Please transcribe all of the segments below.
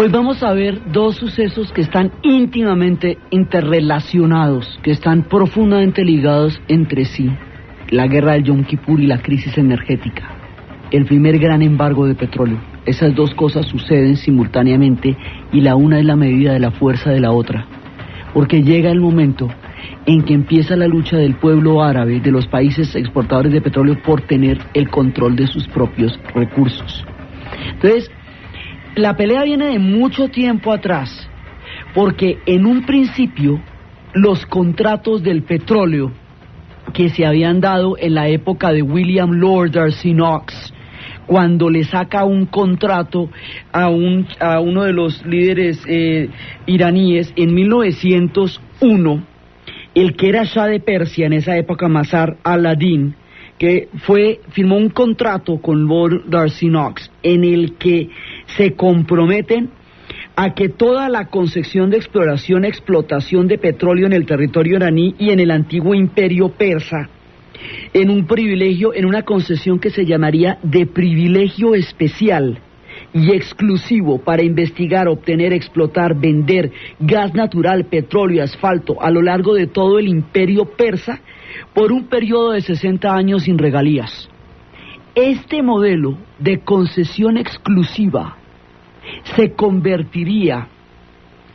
Hoy vamos a ver dos sucesos que están íntimamente interrelacionados, que están profundamente ligados entre sí. La guerra del Yom Kippur y la crisis energética. El primer gran embargo de petróleo. Esas dos cosas suceden simultáneamente y la una es la medida de la fuerza de la otra. Porque llega el momento en que empieza la lucha del pueblo árabe, de los países exportadores de petróleo, por tener el control de sus propios recursos. Entonces, la pelea viene de mucho tiempo atrás, porque en un principio los contratos del petróleo que se habían dado en la época de William Lord Darcy Knox, cuando le saca un contrato a uno de los líderes iraníes en 1901, el que era Shah de Persia en esa época, Mazar al-Din, que firmó un contrato con Lord Darcy Knox en el que se comprometen a que toda la concesión de exploración, explotación de petróleo en el territorio iraní y en el antiguo imperio persa, en un privilegio, en una concesión que se llamaría de privilegio especial y exclusivo para investigar, obtener, explotar, vender gas natural, petróleo y asfalto a lo largo de todo el imperio persa por un periodo de 60 años sin regalías. Este modelo de concesión exclusiva se convertiría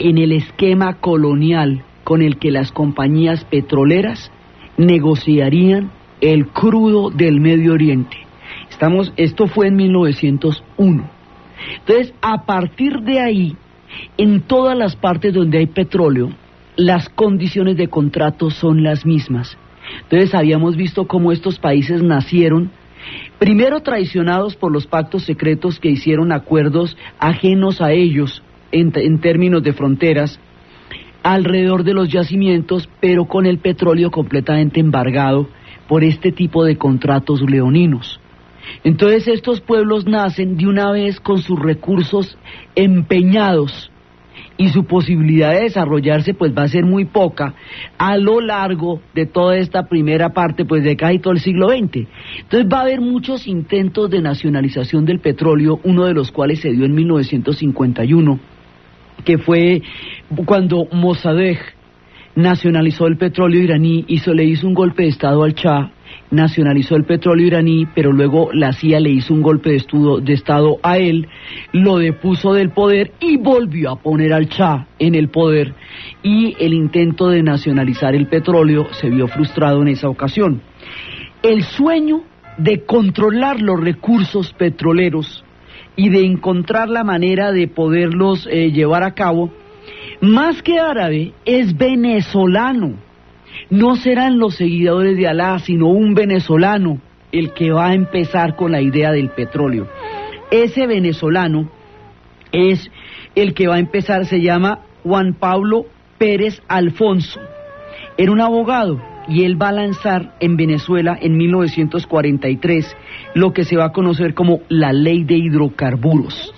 en el esquema colonial con el que las compañías petroleras negociarían el crudo del Medio Oriente. Esto fue en 1901. Entonces, a partir de ahí, en todas las partes donde hay petróleo, las condiciones de contrato son las mismas. Entonces, habíamos visto cómo estos países nacieron, primero traicionados por los pactos secretos que hicieron acuerdos ajenos a ellos en términos de fronteras, alrededor de los yacimientos, pero con el petróleo completamente embargado por este tipo de contratos leoninos. Entonces estos pueblos nacen de una vez con sus recursos empeñados y su posibilidad de desarrollarse pues va a ser muy poca a lo largo de toda esta primera parte pues de casi todo el siglo XX. Entonces va a haber muchos intentos de nacionalización del petróleo, uno de los cuales se dio en 1951, que fue cuando Mossadegh nacionalizó el petróleo iraní, le hizo un golpe de estado al Shah, nacionalizó el petróleo iraní, pero luego la CIA le hizo un golpe de estado a él, lo depuso del poder y volvió a poner al Shah en el poder, y el intento de nacionalizar el petróleo se vio frustrado en esa ocasión. El sueño de controlar los recursos petroleros y de encontrar la manera de poderlos llevar a cabo, más que árabe, es venezolano. No serán los seguidores de Alá, sino un venezolano el que va a empezar con la idea del petróleo. Ese venezolano es el que va a empezar, se llama Juan Pablo Pérez Alfonso. Era un abogado y él va a lanzar en Venezuela en 1943 lo que se va a conocer como la Ley de Hidrocarburos.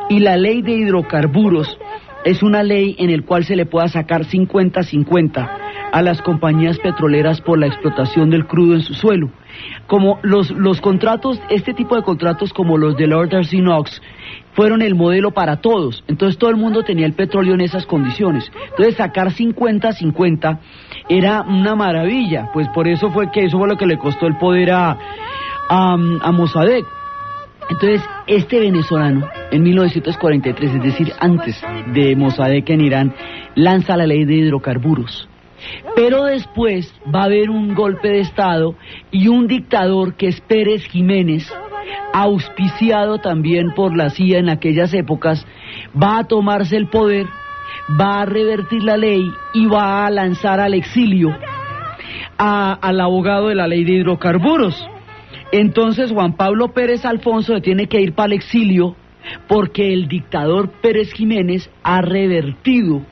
Y la Ley de Hidrocarburos es una ley en el cual se le pueda sacar 50-50 a las compañías petroleras por la explotación del crudo en su suelo. Como los contratos, este tipo de contratos como los de Lord Darcy Knox, fueron el modelo para todos. Entonces todo el mundo tenía el petróleo en esas condiciones. Entonces sacar 50-50 era una maravilla, pues por eso fue lo que le costó el poder a Mossadegh. Entonces, este venezolano, en 1943, es decir, antes de Mossadegh en Irán, lanza la ley de hidrocarburos. Pero después va a haber un golpe de Estado y un dictador que es Pérez Jiménez, auspiciado también por la CIA en aquellas épocas, va a tomarse el poder, va a revertir la ley y va a lanzar al exilio al abogado de la ley de hidrocarburos. Entonces Juan Pablo Pérez Alfonso tiene que ir para el exilio porque el dictador Pérez Jiménez ha revertido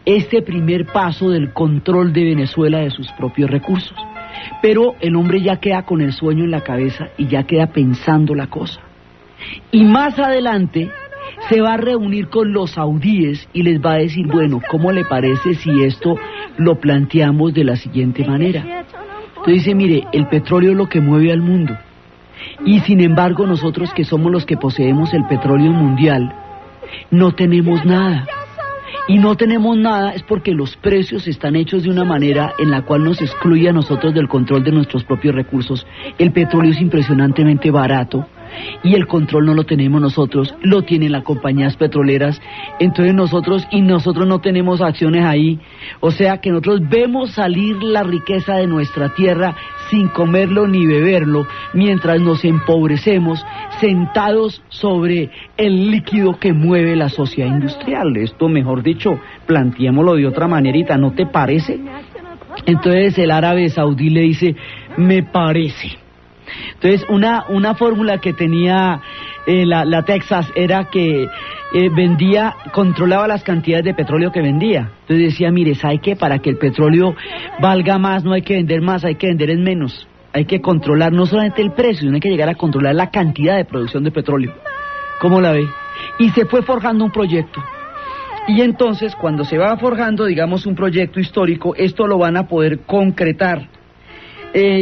este primer paso del control de Venezuela de sus propios recursos. Pero el hombre ya queda con el sueño en la cabeza y ya queda pensando la cosa. Y más adelante se va a reunir con los saudíes y les va a decir, bueno, ¿cómo le parece si esto lo planteamos de la siguiente manera? Entonces dice, mire, el petróleo es lo que mueve al mundo. Y sin embargo nosotros que somos los que poseemos el petróleo mundial, no tenemos nada. Y no tenemos nada es porque los precios están hechos de una manera en la cual nos excluye a nosotros del control de nuestros propios recursos. El petróleo es impresionantemente barato y el control no lo tenemos nosotros, lo tienen las compañías petroleras. Entonces nosotros no tenemos acciones ahí. O sea que nosotros vemos salir la riqueza de nuestra tierra sin comerlo ni beberlo, mientras nos empobrecemos sentados sobre el líquido que mueve la sociedad industrial. Esto, mejor dicho, planteémoslo de otra manerita, ¿no te parece? Entonces el árabe saudí le dice, me parece. Entonces una fórmula que tenía la Texas era que controlaba las cantidades de petróleo que vendía. Entonces decía, mire, ¿sabe qué? Para que el petróleo valga más no hay que vender más, hay que vender en menos. Hay que controlar no solamente el precio, sino hay que llegar a controlar la cantidad de producción de petróleo. ¿Cómo la ve? Y se fue forjando un proyecto. Y entonces, cuando se va forjando, digamos, un proyecto histórico, esto lo van a poder concretar.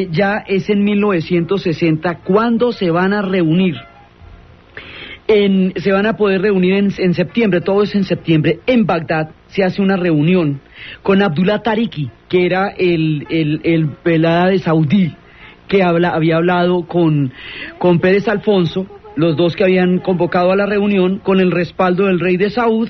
Ya es en 1960 cuando se van a reunir. Se van a poder reunir en septiembre, todo es en septiembre, en Bagdad se hace una reunión con Abdullah Tariki, que era el árabe saudí, que había hablado con Pérez Alfonso, los dos que habían convocado a la reunión, con el respaldo del rey de Saúd,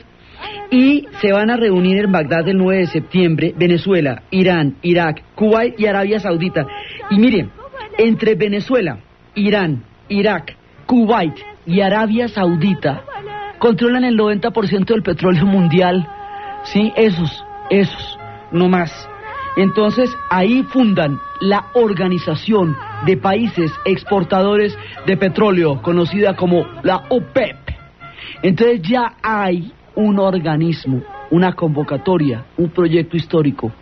y se van a reunir en Bagdad el 9 de septiembre, Venezuela, Irán, Irak, Kuwait y Arabia Saudita. Y miren, entre Venezuela, Irán, Irak, Kuwait y Arabia Saudita controlan el 90% del petróleo mundial, ¿sí? Esos, no más. Entonces ahí fundan la Organización de Países Exportadores de Petróleo, conocida como la OPEP. Entonces ya hay un organismo, una convocatoria, un proyecto histórico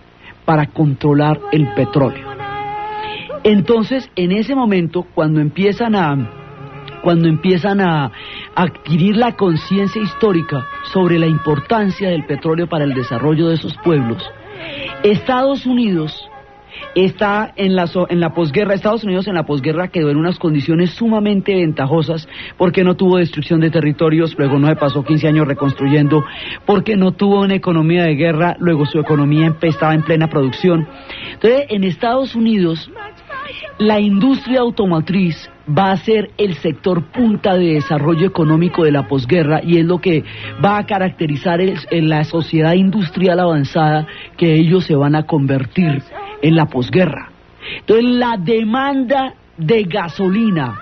para controlar el petróleo. Entonces, en ese momento, cuando empiezan a adquirir la conciencia histórica sobre la importancia del petróleo para el desarrollo de esos pueblos, Estados Unidos está en la posguerra. Estados Unidos en la posguerra quedó en unas condiciones sumamente ventajosas porque no tuvo destrucción de territorios, luego no se pasó 15 años reconstruyendo, porque no tuvo una economía de guerra, luego su economía estaba en plena producción. Entonces, en Estados Unidos, la industria automotriz va a ser el sector punta de desarrollo económico de la posguerra y es lo que va a caracterizar en la sociedad industrial avanzada que ellos se van a convertir en la posguerra. Entonces, la demanda de gasolina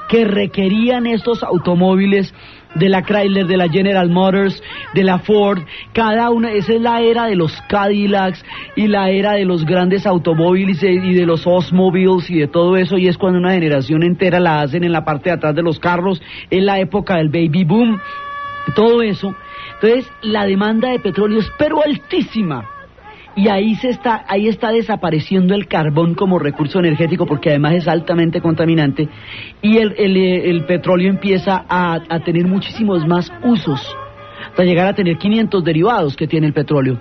que requerían estos automóviles de la Chrysler, de la General Motors, de la Ford, cada una, esa es la era de los Cadillacs y la era de los grandes automóviles y de los Oldsmobiles y de todo eso, y es cuando una generación entera la hacen en la parte de atrás de los carros, es la época del baby boom, todo eso. Entonces, la demanda de petróleo es pero altísima. Y ahí está desapareciendo el carbón como recurso energético porque además es altamente contaminante y el petróleo empieza a tener muchísimos más usos hasta llegar a tener 500 derivados que tiene el petróleo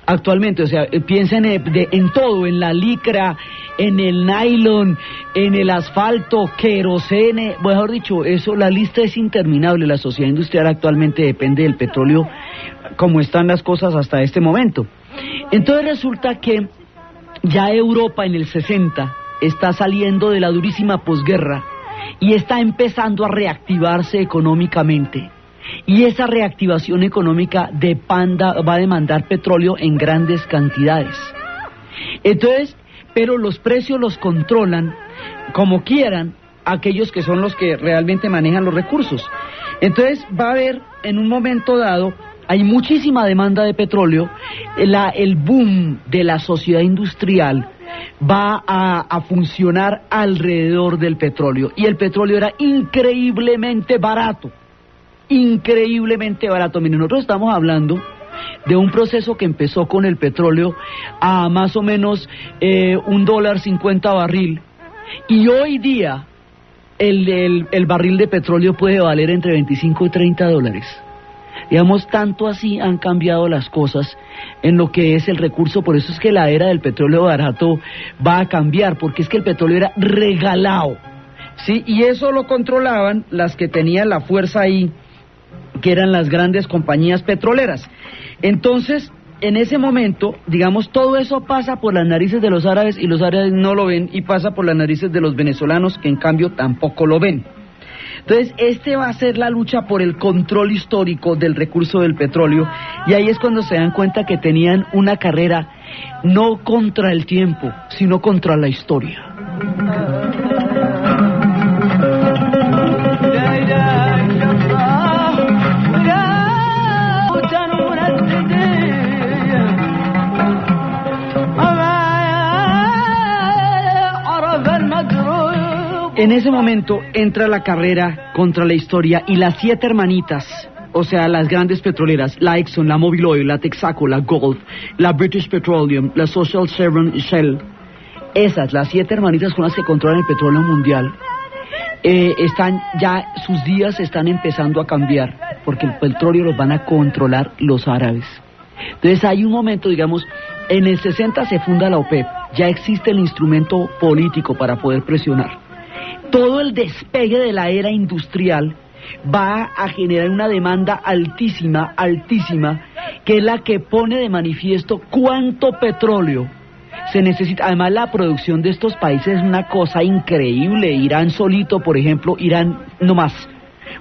actualmente. O sea, piensen en todo, en la licra, en el nylon, en el asfalto, querosene, mejor dicho, eso, la lista es interminable. La sociedad industrial actualmente depende del petróleo como están las cosas hasta este momento. Entonces resulta que ya Europa en el 60 está saliendo de la durísima posguerra y está empezando a reactivarse económicamente. Y esa reactivación económica va a demandar petróleo en grandes cantidades. Entonces, pero los precios los controlan como quieran aquellos que son los que realmente manejan los recursos. Entonces va a haber en un momento dado, hay muchísima demanda de petróleo, el boom de la sociedad industrial va a funcionar alrededor del petróleo, y el petróleo era increíblemente barato. Miren, nosotros estamos hablando de un proceso que empezó con el petróleo a más o menos $1.50 barril, y hoy día el barril de petróleo puede valer entre 25 y 30 dólares. Digamos, tanto así han cambiado las cosas en lo que es el recurso. Por eso es que la era del petróleo barato va a cambiar, porque es que el petróleo era regalado, ¿sí? Y eso lo controlaban las que tenían la fuerza ahí que eran las grandes compañías petroleras. Entonces, en ese momento, digamos, todo eso pasa por las narices de los árabes y los árabes no lo ven, y pasa por las narices de los venezolanos, que en cambio tampoco lo ven. Entonces, va a ser la lucha por el control histórico del recurso del petróleo, y ahí es cuando se dan cuenta que tenían una carrera no contra el tiempo, sino contra la historia. En ese momento entra la carrera contra la historia, y las 7 hermanitas, o sea, las grandes petroleras, la Exxon, la Mobil Oil, la Texaco, la Gulf, la British Petroleum, la Social, Chevron y Shell, las 7 hermanitas con las que controlan el petróleo mundial, sus días están empezando a cambiar, porque el petróleo los van a controlar los árabes. Entonces hay un momento, digamos, en el 60 se funda la OPEP, ya existe el instrumento político para poder presionar. Todo el despegue de la era industrial va a generar una demanda altísima, que es la que pone de manifiesto cuánto petróleo se necesita. Además, la producción de estos países es una cosa increíble. Irán solito, por ejemplo, nomás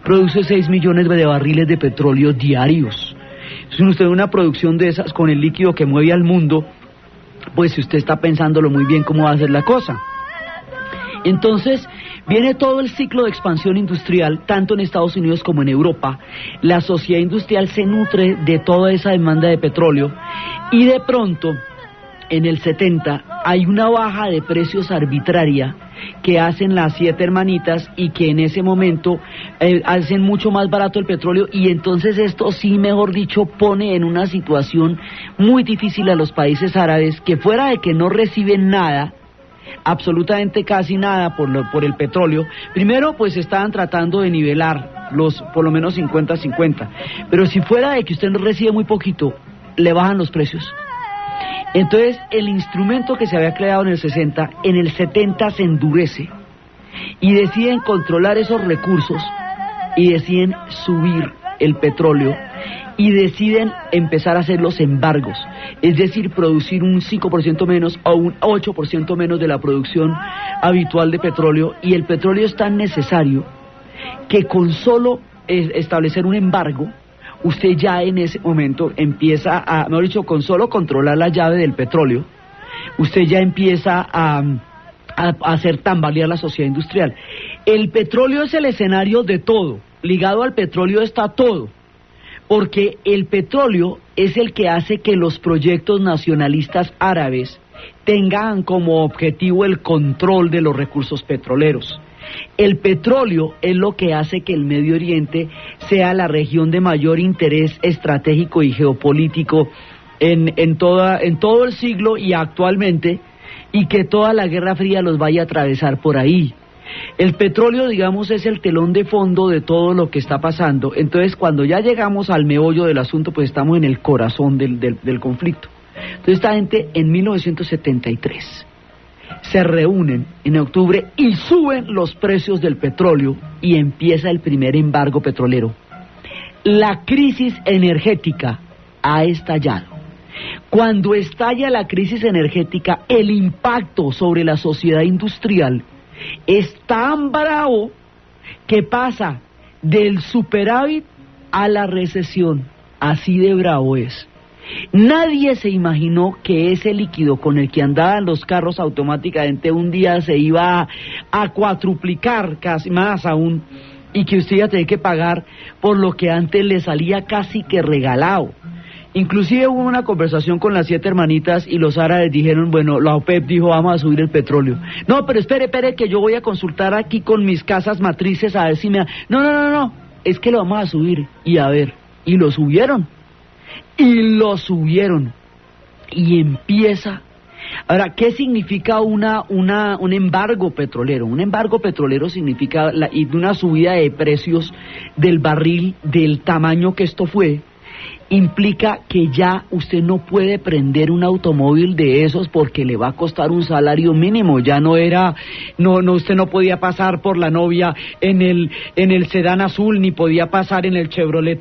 produce 6 millones de barriles de petróleo diarios. Si usted ve una producción de esas con el líquido que mueve al mundo, pues si usted está pensándolo muy bien cómo va a ser la cosa. Entonces, viene todo el ciclo de expansión industrial, tanto en Estados Unidos como en Europa. La sociedad industrial se nutre de toda esa demanda de petróleo, y de pronto, en el 70, hay una baja de precios arbitraria que hacen las 7 hermanitas, y que en ese momento hacen mucho más barato el petróleo, y entonces esto sí, mejor dicho, pone en una situación muy difícil a los países árabes, que fuera de que no reciben nada, absolutamente casi nada por el petróleo. Primero, pues estaban tratando de nivelar por lo menos 50-50, pero si fuera de que usted no recibe muy poquito, le bajan los precios. Entonces, el instrumento que se había creado en el 60, en el 70 se endurece, y deciden controlar esos recursos, y deciden subir el petróleo, y deciden empezar a hacer los embargos, es decir, producir un 5% menos o un 8% menos de la producción habitual de petróleo. Y el petróleo es tan necesario que con solo establecer un embargo, usted ya en ese momento empieza mejor dicho, con solo controlar la llave del petróleo, usted ya empieza a hacer tambalear la sociedad industrial. El petróleo es el escenario de todo, ligado al petróleo está todo, porque el petróleo es el que hace que los proyectos nacionalistas árabes tengan como objetivo el control de los recursos petroleros. El petróleo es lo que hace que el Medio Oriente sea la región de mayor interés estratégico y geopolítico en todo el siglo y actualmente, y que toda la Guerra Fría los vaya a atravesar por ahí. El petróleo, digamos, es el telón de fondo de todo lo que está pasando. Entonces, cuando ya llegamos al meollo del asunto, pues estamos en el corazón del conflicto. Entonces, esta gente en 1973 se reúnen en octubre y suben los precios del petróleo, y empieza el primer embargo petrolero. La crisis energética ha estallado. Cuando estalla la crisis energética, el impacto sobre la sociedad industrial es tan bravo que pasa del superávit a la recesión. Así de bravo es. Nadie se imaginó que ese líquido con el que andaban los carros automáticamente un día se iba a cuatruplicar, casi más aún, y que usted iba a tener que pagar por lo que antes le salía casi que regalado. Inclusive hubo una conversación con las 7 hermanitas, y los árabes dijeron, bueno, la OPEP dijo, vamos a subir el petróleo. No, pero espere, que yo voy a consultar aquí con mis casas matrices a ver si me... No, es que lo vamos a subir, y a ver, y lo subieron, y empieza... Ahora, ¿qué significa un embargo petrolero? Un embargo petrolero significa una subida de precios del barril del tamaño que esto fue. Implica que ya usted no puede prender un automóvil de esos porque le va a costar un salario mínimo. Ya usted no podía pasar por la novia en el sedán azul, ni podía pasar en el Chevrolet